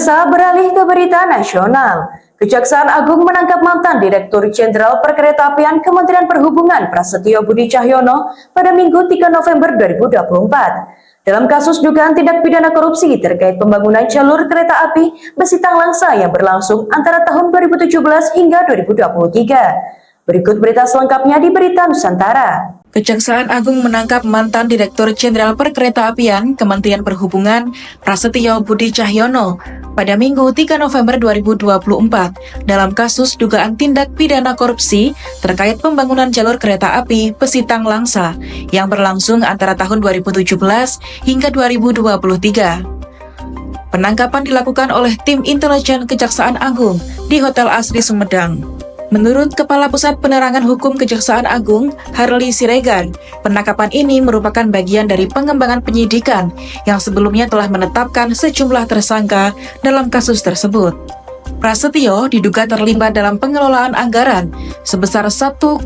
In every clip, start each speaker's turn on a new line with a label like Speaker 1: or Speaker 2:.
Speaker 1: Pemirsa, beralih ke berita nasional. Kejaksaan Agung menangkap mantan Direktur Jenderal Perkeretaapian Kementerian Perhubungan Prasetyo Budi Cahyono pada Minggu 3 November 2024. Dalam kasus dugaan tindak pidana korupsi terkait pembangunan jalur kereta api Besitang Langsa yang berlangsung antara tahun 2017 hingga 2023. Berikut berita selengkapnya di Berita Nusantara.
Speaker 2: Kejaksaan Agung menangkap mantan Direktur Jenderal Perkeretaapian Kementerian Perhubungan Prasetyo Budi Cahyono pada Minggu 3 November 2024 dalam kasus dugaan tindak pidana korupsi terkait pembangunan jalur kereta api Besitang Langsa yang berlangsung antara tahun 2017 hingga 2023. Penangkapan dilakukan oleh tim intelijen Kejaksaan Agung di Hotel Asri Sumedang. Menurut Kepala Pusat Penerangan Hukum Kejaksaan Agung, Harli Siregar, penangkapan ini merupakan bagian dari pengembangan penyidikan yang sebelumnya telah menetapkan sejumlah tersangka dalam kasus tersebut. Prasetyo diduga terlibat dalam pengelolaan anggaran sebesar 1,3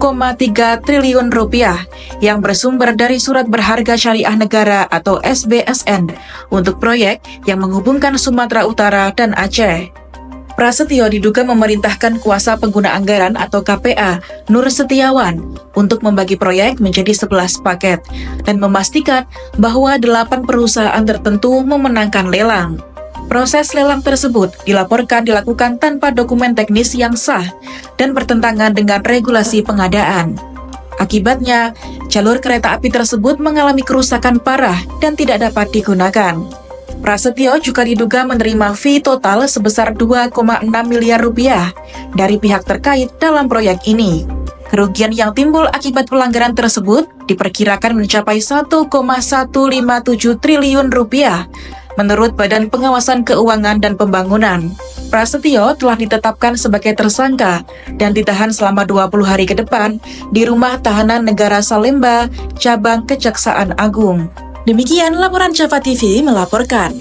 Speaker 2: triliun rupiah yang bersumber dari surat berharga syariah negara atau SBSN untuk proyek yang menghubungkan Sumatera Utara dan Aceh. Prasetyo diduga memerintahkan kuasa pengguna anggaran atau KPA Nur Setiawan untuk membagi proyek menjadi 11 paket dan memastikan bahwa 8 perusahaan tertentu memenangkan lelang. Proses lelang tersebut dilaporkan dilakukan tanpa dokumen teknis yang sah dan bertentangan dengan regulasi pengadaan. Akibatnya, jalur kereta api tersebut mengalami kerusakan parah dan tidak dapat digunakan. Prasetyo juga diduga menerima fee total sebesar 2,6 miliar rupiah dari pihak terkait dalam proyek ini. Kerugian yang timbul akibat pelanggaran tersebut diperkirakan mencapai 1,157 triliun rupiah menurut Badan Pengawasan Keuangan dan Pembangunan. Prasetyo telah ditetapkan sebagai tersangka dan ditahan selama 20 hari ke depan di Rumah Tahanan Negara Salemba, Cabang Kejaksaan Agung. Demikian laporan Java TV melaporkan.